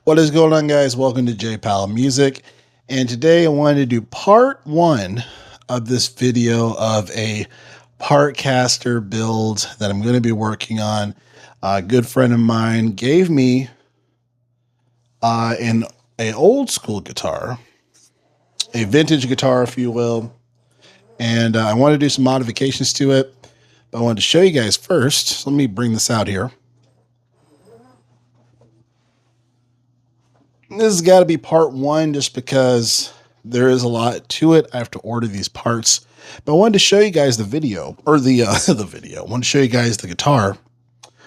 What is going on, guys? Welcome to Powell Music. And today I wanted to do part one of this video of a Partcaster build that I'm going to be working on. A good friend of mine gave me an old school guitar, a vintage guitar, if you will. And I wanted to do some modifications to it. But I wanted to show you guys first. So let me bring this out here. This has got to be part one just because there is a lot to it. I have to order these parts. But I wanted to show you guys the video, or the video. I want to show you guys the guitar.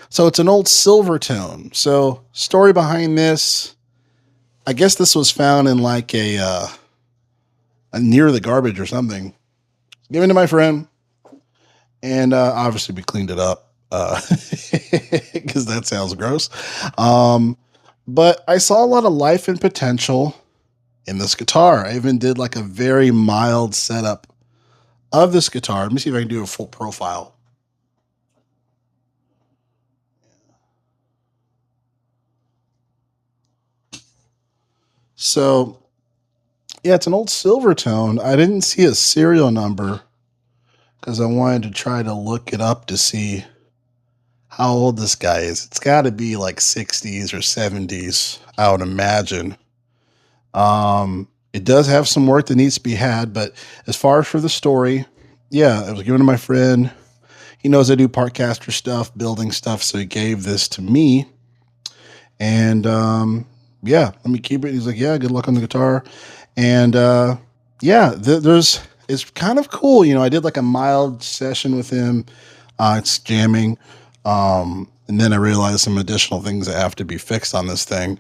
So it's an old Silvertone. So story behind this, I guess this was found in like a near the garbage or something. Given to my friend. And obviously we cleaned it up because that sounds gross. But I saw a lot of life and potential in this guitar. I even did like a very mild setup of this guitar. Let me see if I can do a full profile. So, yeah, it's an old Silvertone. I didn't see a serial number because I wanted to try to look it up to see how old this guy is. It's got to be like 60s or 70s, I would imagine. It does have some work that needs to be had, but as far as for the story, yeah, it was given to my friend. He knows I do Partcaster stuff, building stuff, so he gave this to me. And yeah, let me keep it. He's like, yeah, good luck on the guitar. And yeah, it's kind of cool. You know, I did like a mild session with him. It's jamming. And then I realized some additional things that have to be fixed on this thing.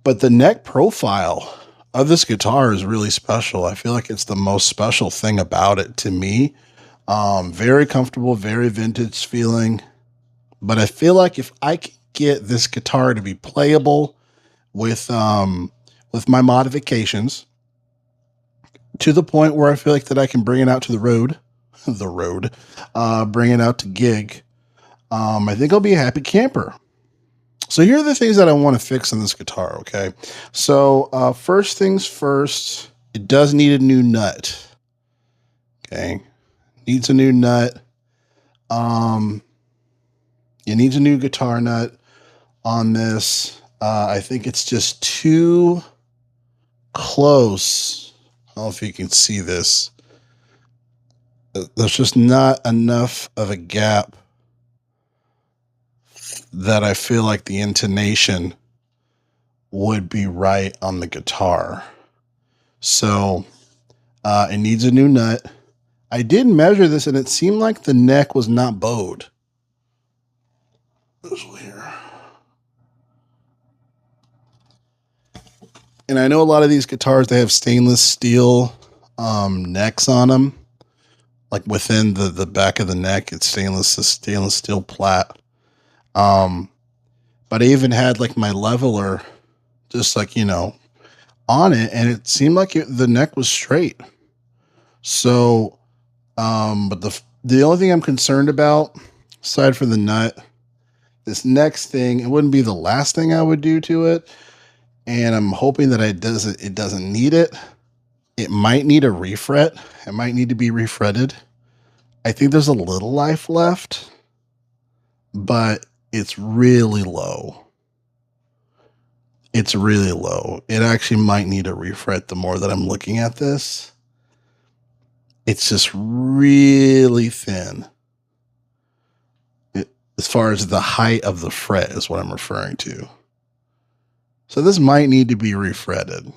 But the neck profile of this guitar is really special. I feel like it's the most special thing about it to me. Very comfortable, very vintage feeling. But I feel like if I can get this guitar to be playable with my modifications to the point where I feel like that I can bring it out to the road, bring it out to gig, I think I'll be a happy camper. So here are the things that I want to fix on this guitar, okay? So first things first, it does need a new nut, okay? Needs a new nut. It needs a new guitar nut on this. I think it's just too close. I don't know if you can see this. There's just not enough of a gap that I feel like the intonation would be right on the guitar. So it needs a new nut. I did measure this and it seemed like the neck was not bowed. This here. And I know a lot of these guitars, they have stainless steel necks on them. Like within the back of the neck, it's stainless steel plat. But I even had like my leveler just like, you know, on it, and it seemed like the neck was straight. So, but the only thing I'm concerned about, aside from the nut, this next thing, it wouldn't be the last thing I would do to it. And I'm hoping that it doesn't need it. It might need a refret. It might need to be refretted. I think there's a little life left, but it's really low. It's really low. It actually might need a refret the more that I'm looking at this. It's just really thin. As far as the height of the fret is what I'm referring to. So this might need to be refretted.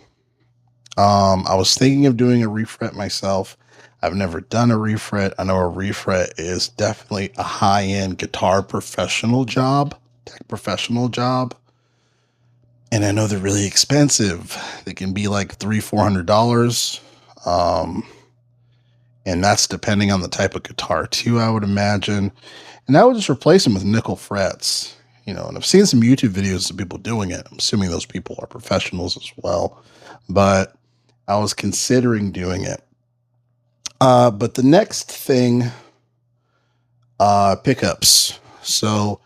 I was thinking of doing a refret myself. I've never done a refret. I know a refret is definitely a high-end guitar professional job, tech professional job. And I know they're really expensive. They can be like $300-400. And that's depending on the type of guitar too, I would imagine. And I would just replace them with nickel frets. You know, and I've seen some YouTube videos of people doing it. I'm assuming those people are professionals as well. But I was considering doing it. But the next thing, pickups. So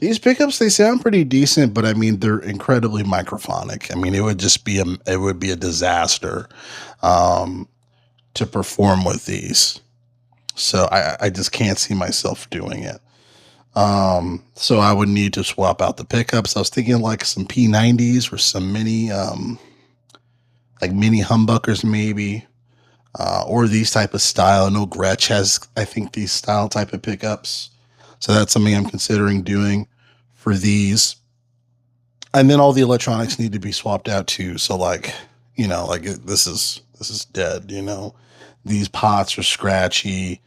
These pickups, they sound pretty decent, but I mean they're incredibly microphonic. I mean it would just be a disaster um, to perform with these. So I just can't see myself doing it. So I would need to swap out the pickups. I was thinking like some P90s or some mini like mini humbuckers maybe. Or these type of style. I know Gretsch has, I think, these style type of pickups. So that's something I'm considering doing for these. And then all the electronics need to be swapped out too. So like, like this is dead. These pots are scratchy.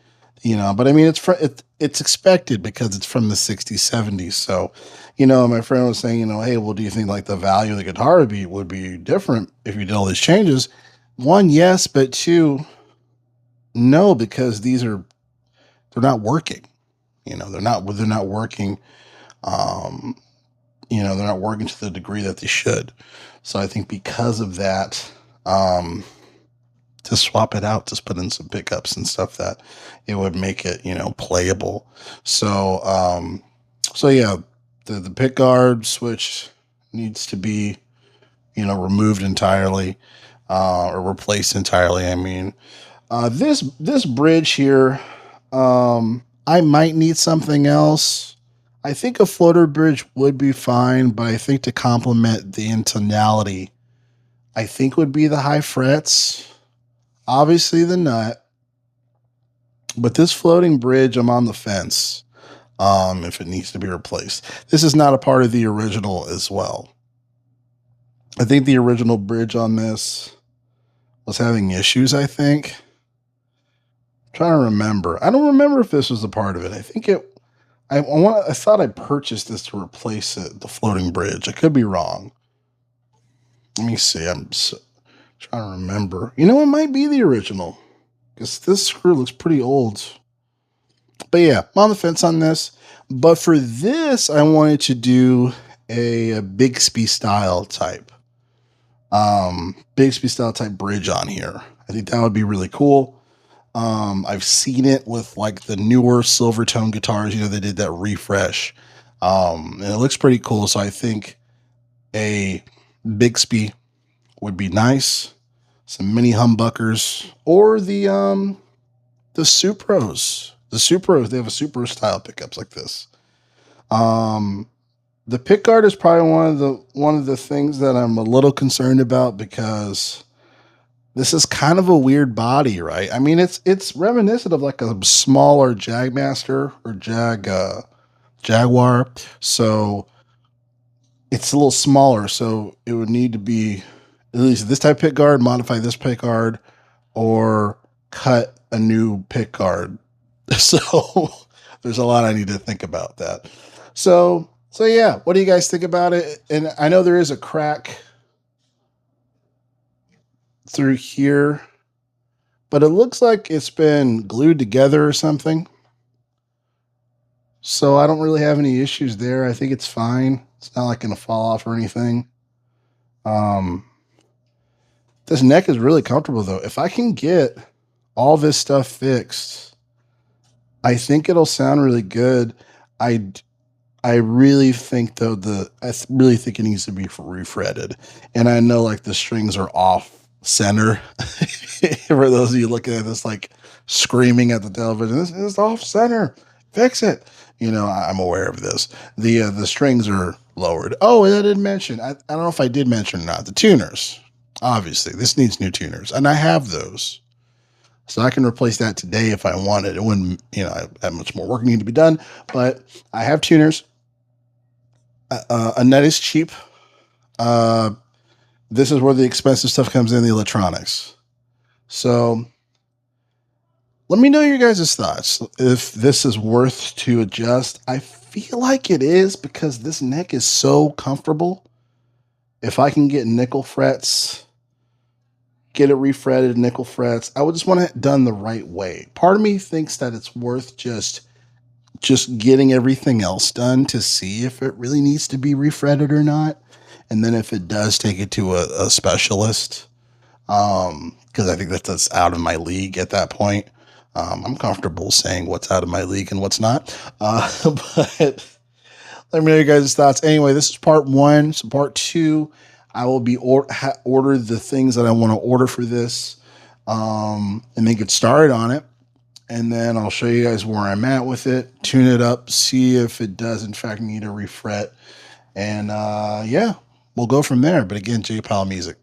But I mean it's expected because it's from the 60s, 70s. So, my friend was saying, hey, well, do you think like the value of the guitar would be different if you did all these changes? One, yes, but two, no, because they're not working. They're not working. Um, they're not working to the degree that they should. So I think because of that, um, to swap it out, just put in some pickups and stuff that it would make it, playable. So, so yeah, the pick guard switch needs to be, removed entirely, or replaced entirely. I mean, this bridge here, I might need something else. I think a floater bridge would be fine, but I think to complement the intonality, I think would be the high frets. Obviously the nut, but this floating bridge, I'm on the fence. If it needs to be replaced, this is not a part of the original as well. I think the original bridge on this was having issues. I think. I'm trying to remember. I don't remember if this was a part of it. I think it. I thought I purchased this to replace it, the floating bridge. I could be wrong. Let me see. Trying to remember. It might be the original because this screw looks pretty old. But yeah, I'm on the fence on this. But for this, I wanted to do a Bixby style type. Bixby style type bridge on here. I think that would be really cool. I've seen it with like the newer Silvertone guitars. They did that refresh. And it looks pretty cool. So I think a Bixby would be nice. Some mini humbuckers or the Supros. The Supros, they have a Supro style pickups like this. The pickguard is probably one of the things that I'm a little concerned about because this is kind of a weird body, right? I mean, it's reminiscent of like a smaller Jagmaster or Jaguar. So it's a little smaller. So it would need to be at least this type pick guard, modify this pick guard, or cut a new pick guard. So there's a lot I need to think about that. So yeah, what do you guys think about it? And I know there is a crack through here, but it looks like it's been glued together or something. So I don't really have any issues there. I think it's fine. It's not like going to fall off or anything. Um, this neck is really comfortable though. If I can get all this stuff fixed, I think it'll sound really good. I really think though I really think it needs to be refretted, and I know like the strings are off center. For those of you looking at this like screaming at the television, this is off center. Fix it. I'm aware of this. The strings are lowered. Oh, and I didn't mention. I don't know if I did mention or not. The tuners. Obviously, this needs new tuners, and I have those. So I can replace that today if I wanted. It wouldn't, have much more work need to be done. But I have tuners. A net is cheap. This is where the expensive stuff comes in, the electronics. So let me know your guys' thoughts. If this is worth to adjust. I feel like it is because this neck is so comfortable. If I can get nickel frets, get it refretted, nickel frets, I would just want it done the right way. Part of me thinks that it's worth just getting everything else done to see if it really needs to be refretted or not. And then if it does, take it to a specialist. Because I think that's out of my league at that point. I'm comfortable saying what's out of my league and what's not. But Let me know your guys' thoughts. Anyway, this is part one. So part two, I will be order the things that I want to order for this, and then get started on it. And then I'll show you guys where I'm at with it, tune it up, see if it does in fact need a refret. And yeah, we'll go from there. But again, J Powell Music.